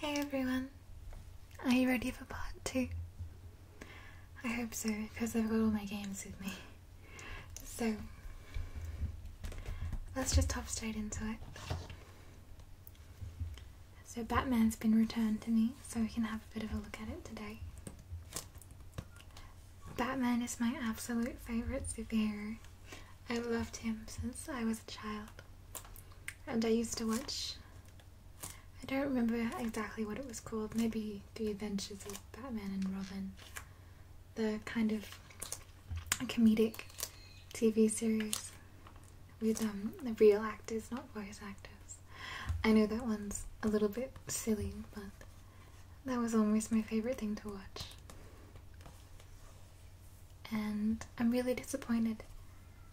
Hey everyone, are you ready for part 2? I hope so, because I've got all my games with me. So, let's just hop straight into it. So Batman's been returned to me, so we can have a bit of a look at it today. Batman is my absolute favourite superhero. I've loved him since I was a child. And I used to watch, I don't remember exactly what it was called, maybe The Adventures of Batman and Robin. The kind of comedic TV series with the real actors, not voice actors. I know that one's a little bit silly, but that was almost my favourite thing to watch. And I'm really disappointed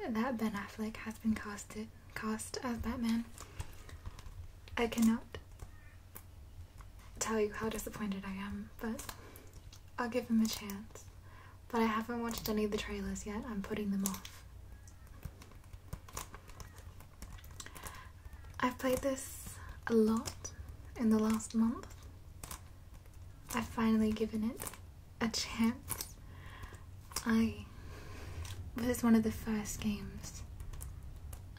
that Ben Affleck has been cast as Batman. I cannot tell you how disappointed I am, but I'll give him a chance. But I haven't watched any of the trailers yet, I'm putting them off. I've played this a lot in the last month. I've finally given it a chance. This is one of the first games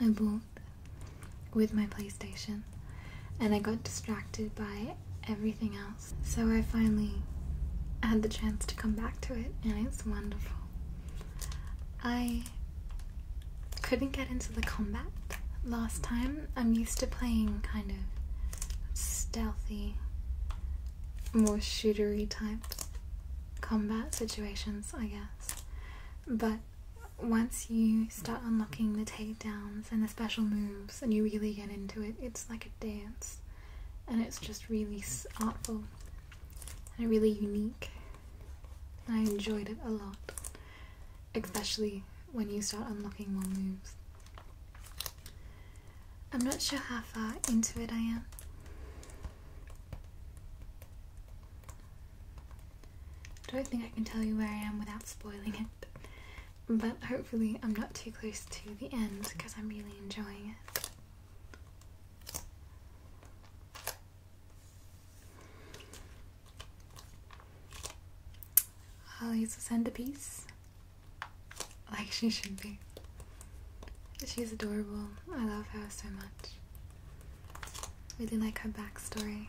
I bought with my PlayStation, and I got distracted by everything else. So I finally had the chance to come back to it, and it's wonderful. I couldn't get into the combat last time. I'm used to playing kind of stealthy, more shootery type combat situations, I guess. But once you start unlocking the takedowns and the special moves and you really get into it, it's like a dance. And it's just really artful and really unique. And I enjoyed it a lot. Especially when you start unlocking more moves. I'm not sure how far into it I am. I don't think I can tell you where I am without spoiling it. But hopefully I'm not too close to the end because I'm really enjoying it. Holly's a centerpiece, like she should be. She's adorable. I love her so much. Really like her backstory.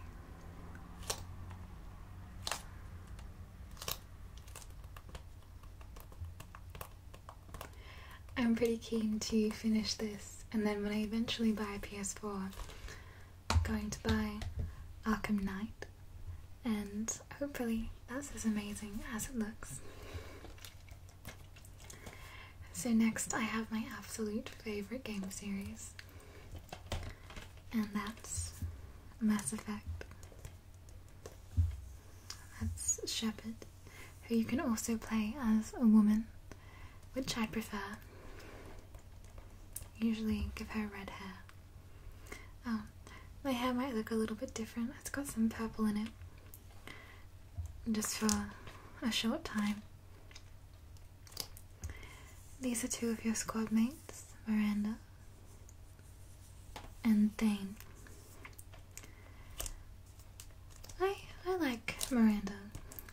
I'm pretty keen to finish this, and then when I eventually buy a PS4, I'm going to buy Arkham Knight, and hopefully that's as amazing as it looks. So next I have my absolute favourite game series, and that's Mass Effect. That's Shepard, who you can also play as a woman, which I prefer. Usually give her red hair. Oh, my hair might look a little bit different. It's got some purple in it. Just for a short time. These are two of your squad mates, Miranda and Thane. I like Miranda,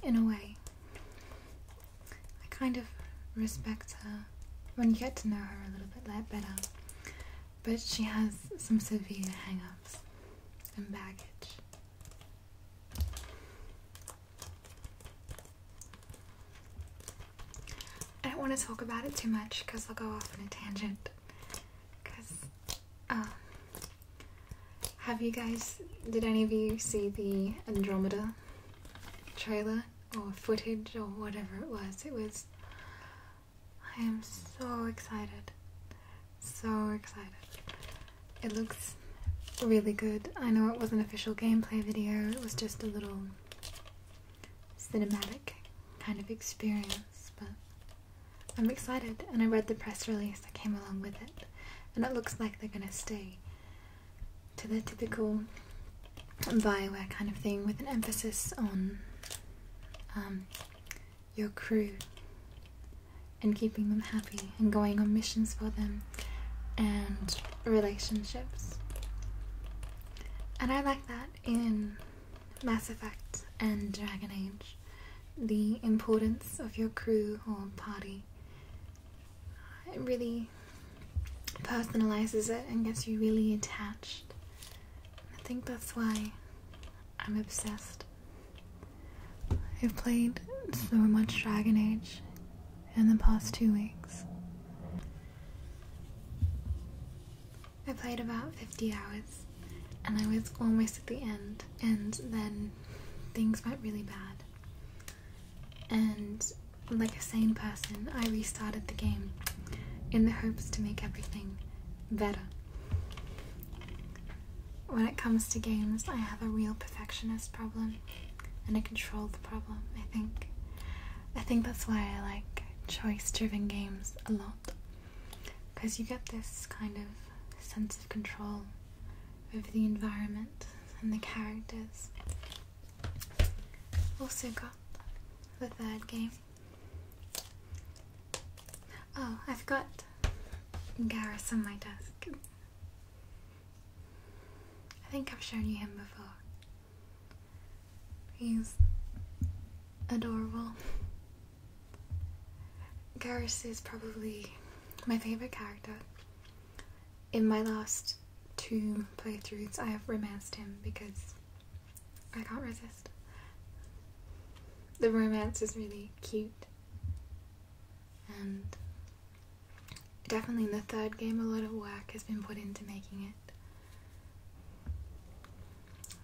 in a way. I kind of respect her when you get to know her a little bit better. But she has some severe hang-ups and baggage. I don't want to talk about it too much because I'll go off on a tangent. Did any of you see the Andromeda trailer or footage or whatever it was? I am so excited. So excited. It looks really good. I know it was an official gameplay video, it was just a little cinematic kind of experience, but I'm excited, and I read the press release that came along with it, and it looks like they're gonna stay to the typical BioWare kind of thing with an emphasis on your crew and keeping them happy and going on missions for them and relationships. And I like that in Mass Effect and Dragon Age, the importance of your crew or party, it really personalizes it and gets you really attached. I think that's why I'm obsessed. I've played so much Dragon Age in the past 2 weeks. I played about 50 hours and I was almost at the end, and then things went really bad. And like a sane person, I restarted the game in the hopes to make everything better. When it comes to games, I have a real perfectionist problem and a control problem, I think. I think that's why I like choice-driven games a lot, because you get this kind of sense of control over the environment and the characters. Also got the third game. Oh, I've got Garrus on my desk. I think I've shown you him before. He's adorable. Garrus is probably my favourite character. In my last 2 playthroughs, I have romanced him because I can't resist. The romance is really cute, and definitely in the third game a lot of work has been put into making it.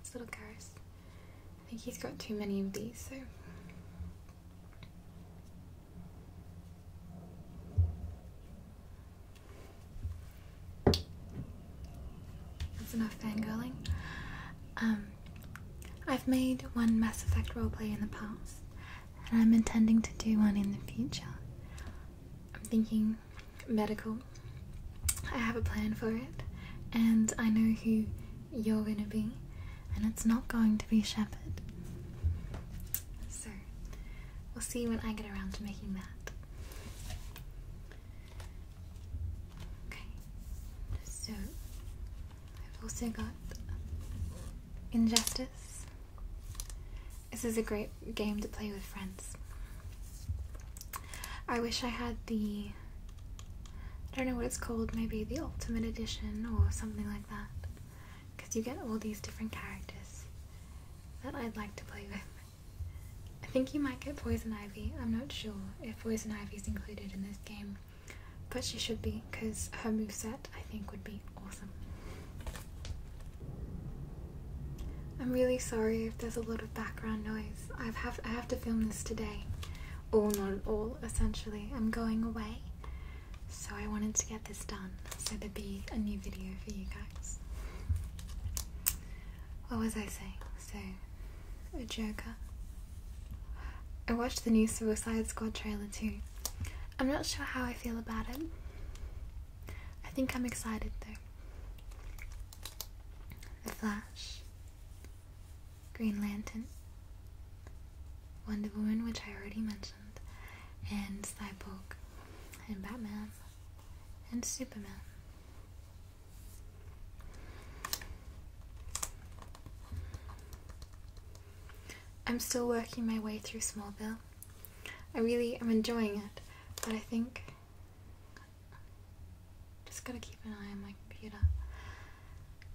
This little Garrus. I think he's got too many of these, so that's enough fangirling. I've made one Mass Effect roleplay in the past, and I'm intending to do one in the future. I'm thinking medical. I have a plan for it, and I know who you're gonna be, and it's not going to be Shepard. So, we'll see when I get around to making that. Okay, so I've also got Injustice. This is a great game to play with friends. I wish I had the, I don't know what it's called, maybe the Ultimate Edition or something like that, because you get all these different characters that I'd like to play with. I think you might get Poison Ivy. I'm not sure if Poison Ivy is included in this game, but she should be, because her moveset I think would be awesome. I'm really sorry if there's a lot of background noise. I have to film this today. Or not at all, essentially. I'm going away, so I wanted to get this done so there'd be a new video for you guys. What was I saying? So, a Joker. I watched the new Suicide Squad trailer too. I'm not sure how I feel about it. I think I'm excited though. The Flash, Green Lantern, Wonder Woman, which I already mentioned, and Cyborg, and Batman, and Superman. I'm still working my way through Smallville. I really am enjoying it, but I think just gotta keep an eye on my computer.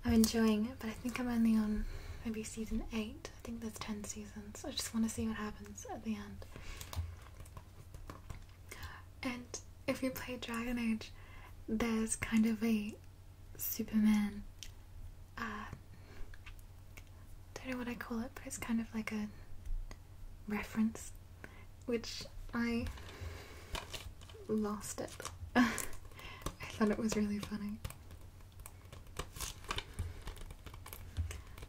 I'm enjoying it, but I think I'm only on maybe season 8. I think there's 10 seasons. I just want to see what happens at the end. And if you play Dragon Age, there's kind of a Superman, don't know what I call it, but it's kind of like a reference, which I lost it. I thought it was really funny.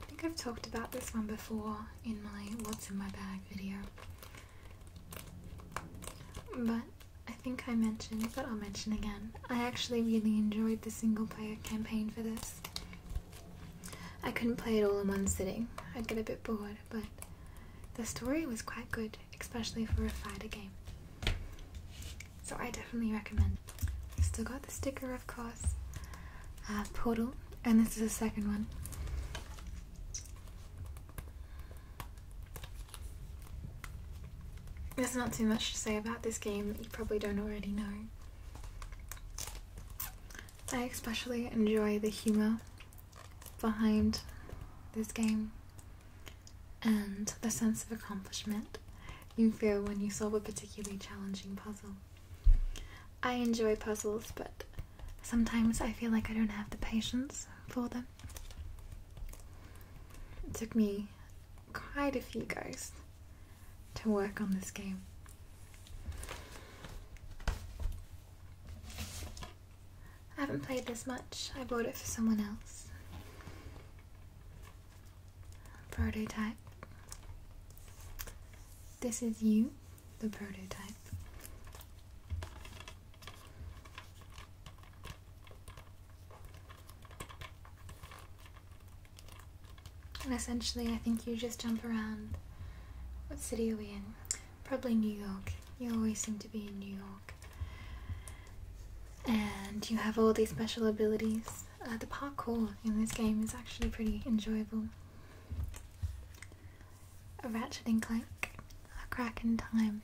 I think I've talked about this one before in my What's in My Bag video, but I think I mentioned, but I'll mention again, I actually really enjoyed the single player campaign for this. I couldn't play it all in one sitting, I'd get a bit bored, but the story was quite good, especially for a fighter game. So I definitely recommend it. I still got the sticker, of course. Portal, and this is the second one. there's not too much to say about this game that you probably don't already know. I especially enjoy the humour behind this game and the sense of accomplishment you feel when you solve a particularly challenging puzzle. I enjoy puzzles, but sometimes I feel like I don't have the patience for them. It took me quite a few goes to work on this game. I haven't played this much. I bought it for someone else. Prototype. This is you, the prototype. And essentially I think you just jump around. What city are we in? Probably New York. You always seem to be in New York. And you have all these special abilities. The parkour in this game is actually pretty enjoyable. A Ratchet and Clank, a crack in time.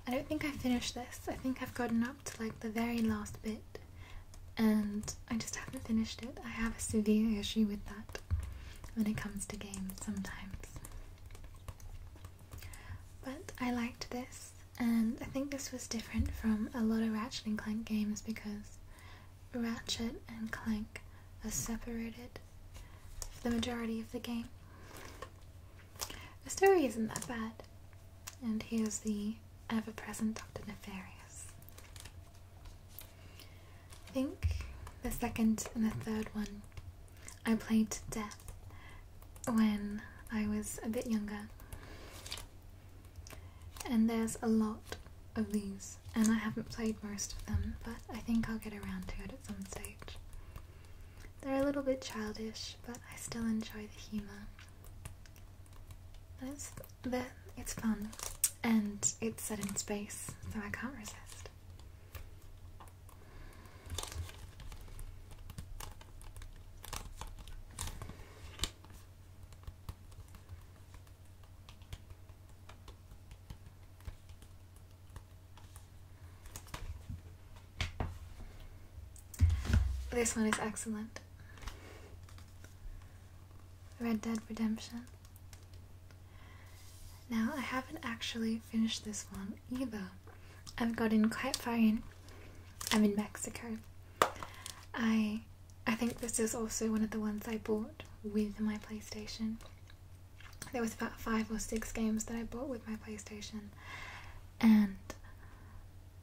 I don't think I finished this. I think I've gotten up to like the very last bit and I just haven't finished it. I have a severe issue with that when it comes to games sometimes. But I liked this, and I think this was different from a lot of Ratchet and Clank games because Ratchet and Clank are separated for the majority of the game. The story isn't that bad, and here's the ever-present Dr. Nefarious. I think the second and the third one I played to death when I was a bit younger. And there's a lot of these, and I haven't played most of them, but I think I'll get around to it at some stage. They're a little bit childish, but I still enjoy the humour. And it's fun, and it's set in space, so I can't resist. This one is excellent. Red Dead Redemption. Now, I haven't actually finished this one either. I've gotten quite far in. I'm in Mexico. I think this is also one of the ones I bought with my PlayStation. There was about 5 or 6 games that I bought with my PlayStation, and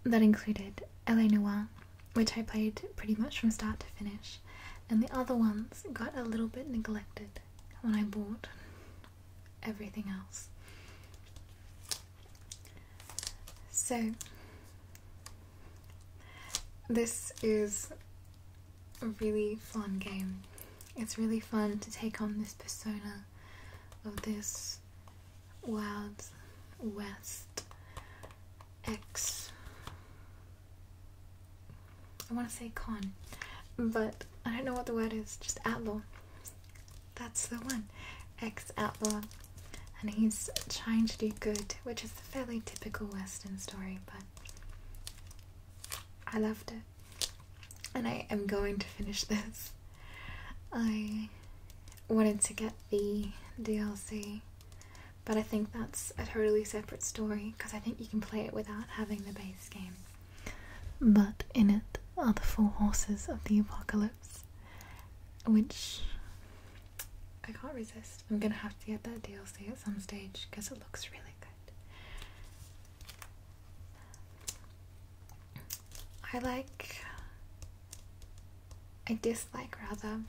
that included LA Noire, which I played pretty much from start to finish, and the other ones got a little bit neglected when I bought everything else. So, this is a really fun game. It's really fun to take on this persona of this Wild West I want to say con, but I don't know what the word is, just outlaw. That's the one. Ex-outlaw. And he's trying to do good, which is a fairly typical Western story, but I loved it. And I am going to finish this. I wanted to get the DLC, but I think that's a totally separate story, because I think you can play it without having the base game. But in it are the 4 horses of the apocalypse, which I can't resist. I'm gonna have to get that DLC at some stage because it looks really good. I dislike rather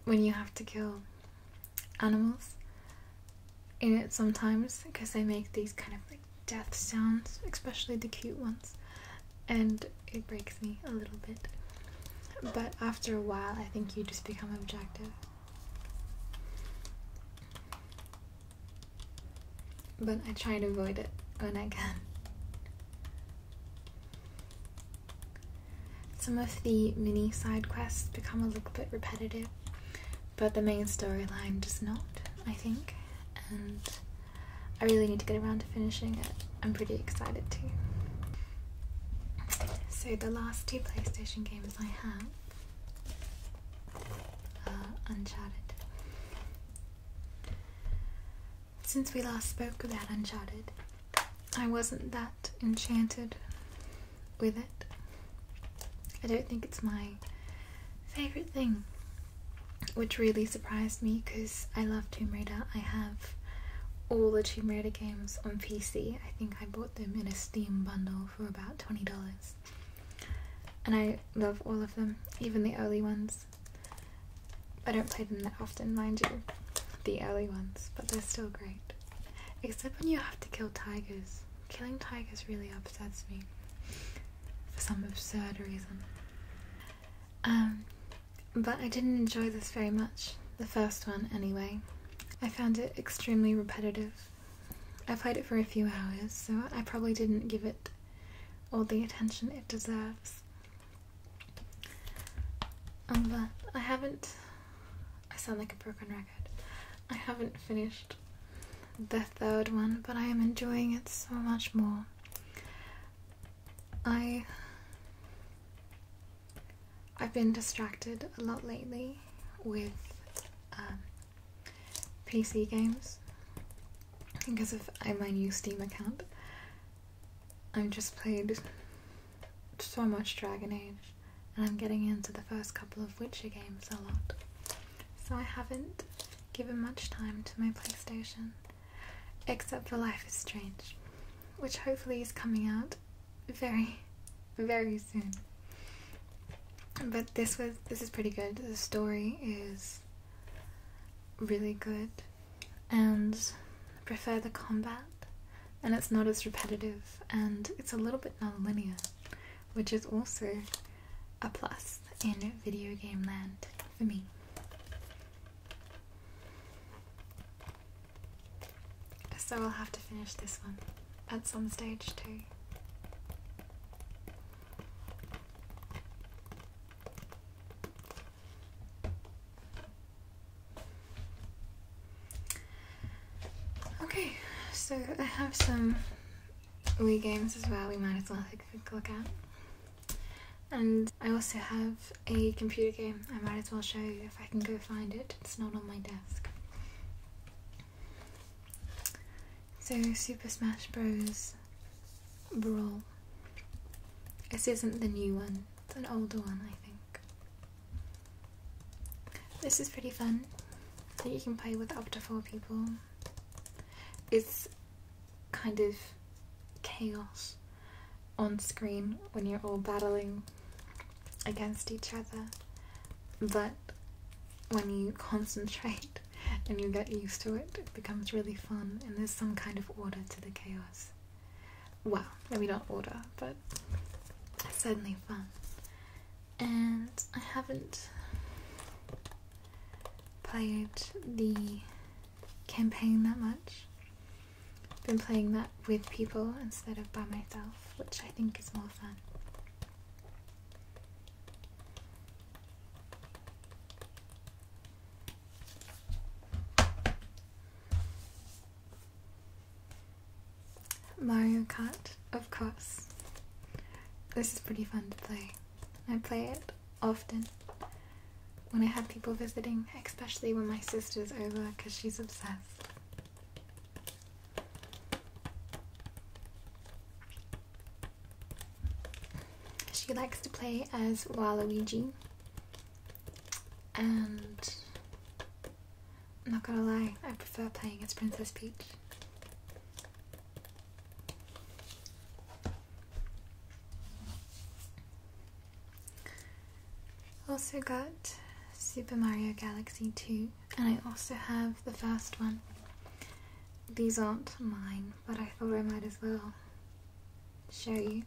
when you have to kill animals in it sometimes, because they make these kind of like death sounds, especially the cute ones, and it breaks me a little bit. But after a while I think you just become objective. But I try to avoid it when I can. Some of the mini side quests become a little bit repetitive, but the main storyline does not, I think. And I really need to get around to finishing it. I'm pretty excited too. So the last 2 PlayStation games I have are Uncharted. Since we last spoke about Uncharted, I wasn't that enchanted with it. I don't think it's my favourite thing, which really surprised me because I love Tomb Raider. I have all the Tomb Raider games on PC. I think I bought them in a Steam bundle for about $20. And I love all of them, even the early ones. I don't play them that often, mind you, the early ones, but they're still great. Except when you have to kill tigers. Killing tigers really upsets me for some absurd reason. But I didn't enjoy this very much, the first one anyway. I found it extremely repetitive. I played it for a few hours, so I probably didn't give it all the attention it deserves. But I sound like a broken record. I haven't finished the third one, but I am enjoying it so much more. I've been distracted a lot lately with PC games because of my new Steam account. I've just played so much Dragon Age, and I'm getting into the first couple of Witcher games a lot. So I haven't given much time to my PlayStation, except for Life is Strange, which hopefully is coming out very, very soon. But this is pretty good. The story is really good, and I prefer the combat, and it's not as repetitive, and it's a little bit non-linear, which is also a plus in video game land for me. So I'll have to finish this one at some stage too. Okay, so I have some Wii games as well we might as well take a quick look at. And I also have a computer game I might as well show you if I can go find it. It's not on my desk. So, Super Smash Bros. Brawl. This isn't the new one, it's an older one, I think. This is pretty fun. I think you can play with up to 4 people. It's kind of chaos on screen when you're all battling against each other, but when you concentrate and you get used to it, it becomes really fun, and there's some kind of order to the chaos. Well, maybe not order, but certainly fun. And I haven't played the campaign that much. I've been playing that with people instead of by myself, which I think is more fun. Mario Kart, of course. This is pretty fun to play. I play it often when I have people visiting, especially when my sister's over because she's obsessed. She likes to play as Waluigi, and I'm not gonna lie, I prefer playing as Princess Peach. Also got Super Mario Galaxy 2, and I also have the first one. These aren't mine, but I thought I might as well show you.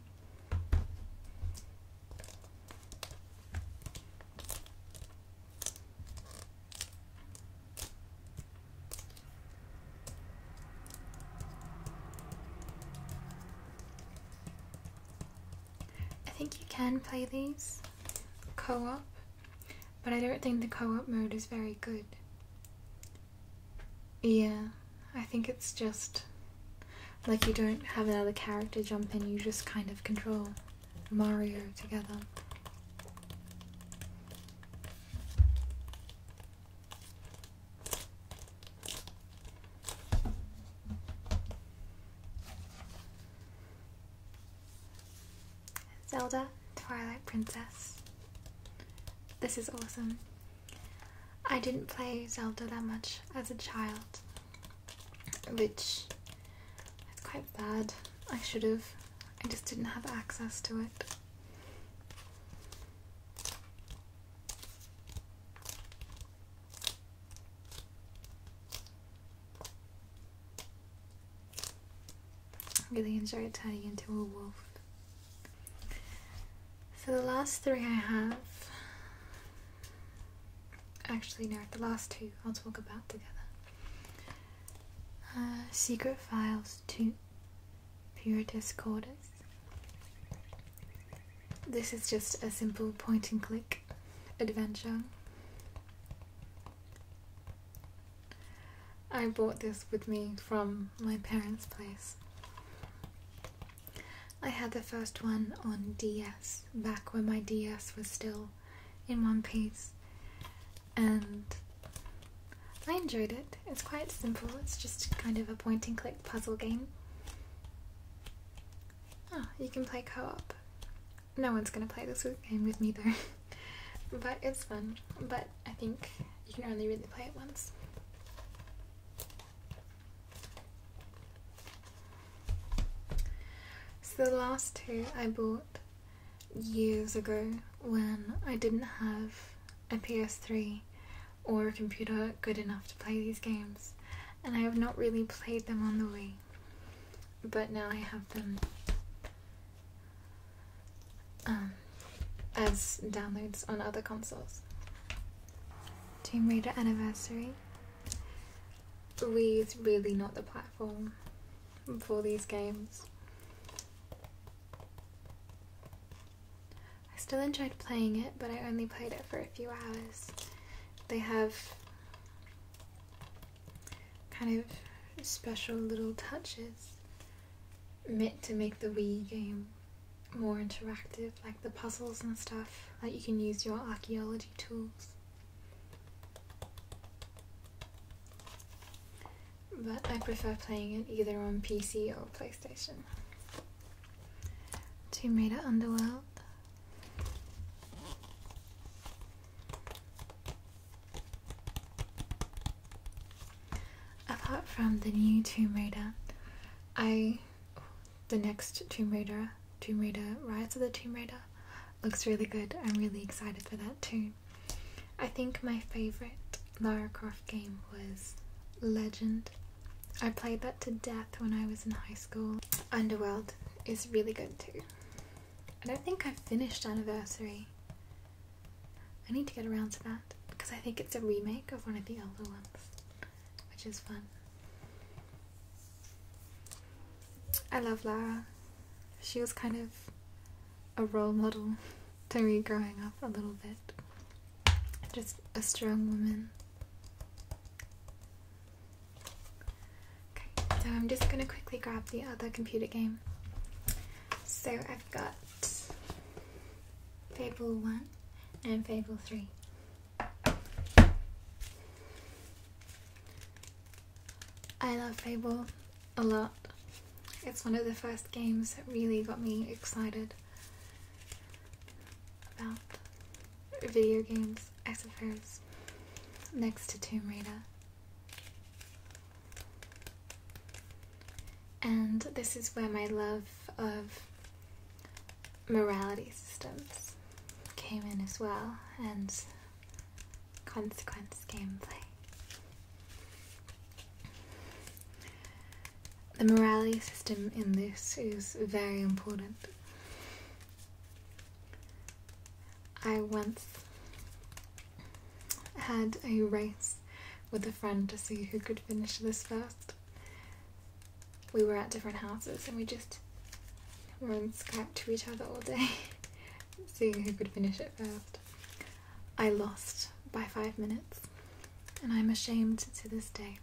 I think you can play these co-op, but I don't think the co-op mode is very good. Yeah, I think it's just Like, you don't have another character jump in, you just kind of control Mario together. Zelda, Twilight Princess. This is awesome. I didn't play Zelda that much as a child, which is quite bad. I should have. I just didn't have access to it. I really enjoyed turning into a wolf. So the last three I have, actually no, the last two I'll talk about together. Secret Files 2, Pure Discorders. This is just a simple point and click adventure. I bought this with me from my parents' place. I had the first one on DS, back when my DS was still in one piece, and I enjoyed it. It's quite simple, it's just kind of a point and click puzzle game. Oh, you can play co-op. No one's gonna play this game with me though, but it's fun, but I think you can only really play it once. So the last two I bought years ago when I didn't have a PS3 or a computer good enough to play these games, and I have not really played them on the Wii, but now I have them as downloads on other consoles. Tomb Raider Anniversary. Wii is really not the platform for these games. I still enjoyed playing it, but I only played it for a few hours. They have kind of special little touches meant to make the Wii game more interactive, like the puzzles and stuff, like you can use your archaeology tools. But I prefer playing it either on PC or PlayStation. Tomb Raider Underworld. Apart from the new Tomb Raider, the next Tomb Raider, Rise of the Tomb Raider, looks really good. I'm really excited for that too. I think my favourite Lara Croft game was Legend. I played that to death when I was in high school. Underworld is really good too. I don't think I've finished Anniversary. I need to get around to that because I think it's a remake of one of the older ones, which is fun. I love Lara. She was kind of a role model to me growing up a little bit. Just a strong woman. Okay, so I'm just gonna quickly grab the other computer game. So I've got Fable 1 and Fable 3. I love Fable a lot. It's one of the first games that really got me excited about video games, I suppose, next to Tomb Raider. And this is where my love of morality systems came in as well, and consequence gameplay. The morality system in this is very important. I once had a race with a friend to see who could finish this first. We were at different houses and we just were on Skype to each other all day, seeing who could finish it first. I lost by 5 minutes, and I'm ashamed to this day.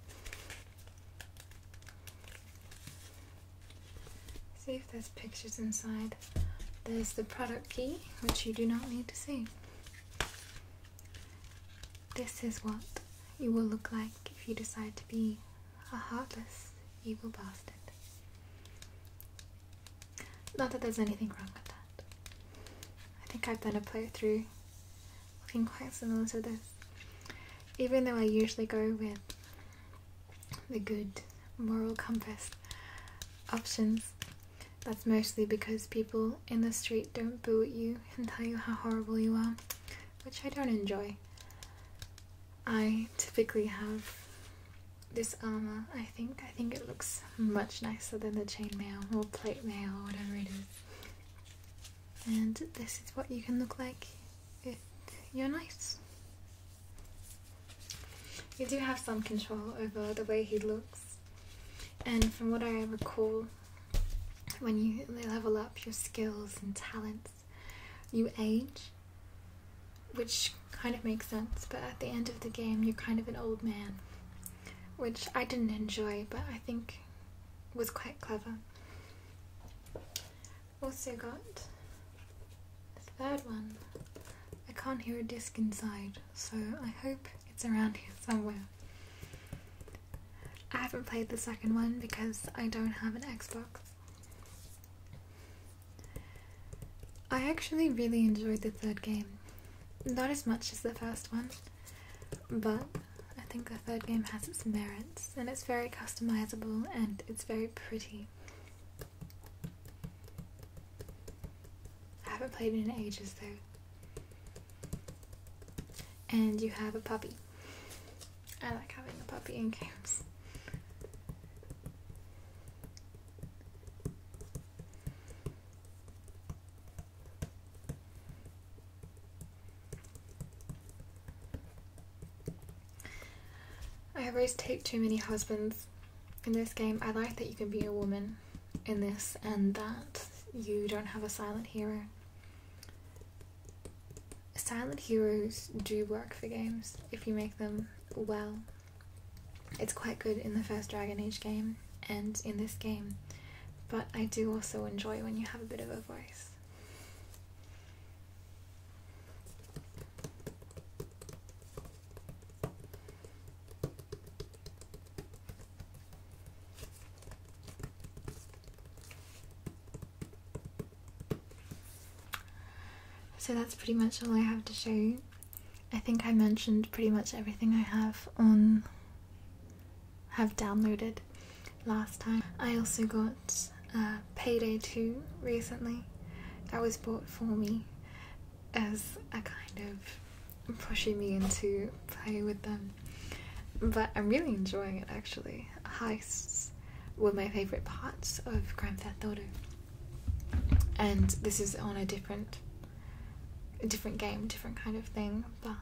see if there's pictures inside. There's the product key, which you do not need to see. This is what you will look like if you decide to be a heartless, evil bastard. Not that there's anything wrong with that. I think I've done a playthrough looking quite similar to this. Even though I usually go with the good moral compass options, that's mostly because people in the street don't boo at you and tell you how horrible you are, which I don't enjoy. I typically have this armor. I think it looks much nicer than the chainmail or plate mail or whatever it is. And this is what you can look like if you're nice. You do have some control over the way he looks, and from what I recall, when you level up your skills and talents, you age, which kind of makes sense, but at the end of the game you're kind of an old man, which I didn't enjoy, but I think was quite clever. Also got the third one. I can't hear a disc inside, so I hope it's around here somewhere. I haven't played the second one because I don't have an Xbox. I actually really enjoyed the third game. Not as much as the first one, but I think the third game has its merits, and it's very customizable and it's very pretty. I haven't played it in ages though. And you have a puppy. I like having a puppy in games. I have always take too many husbands in this game. I like that you can be a woman in this and that you don't have a silent hero. Silent heroes do work for games if you make them well. It's quite good in the first Dragon Age game and in this game, but I do also enjoy when you have a bit of a voice. So that's pretty much all I have to show you. I think I mentioned pretty much everything I have downloaded last time. I also got Payday 2 recently. That was bought for me as a kind of pushing me into play with them. But I'm really enjoying it actually. Heists were my favourite parts of Grand Theft Auto. And this is on a different game, different kind of thing, but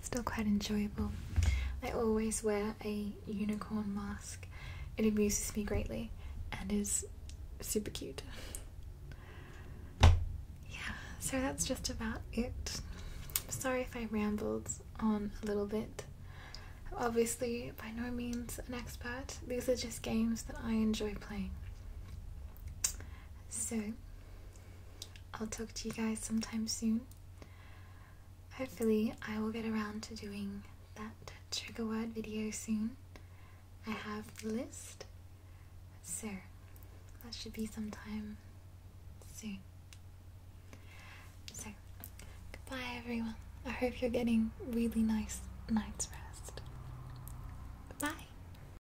still quite enjoyable. I always wear a unicorn mask. It amuses me greatly and is super cute. Yeah, so that's just about it. Sorry if I rambled on a little bit. I'm obviously by no means an expert. These are just games that I enjoy playing. So I'll talk to you guys sometime soon. Hopefully I will get around to doing that trigger word video soon. I have the list, so that should be sometime soon. So, goodbye everyone. I hope you're getting really nice night's rest.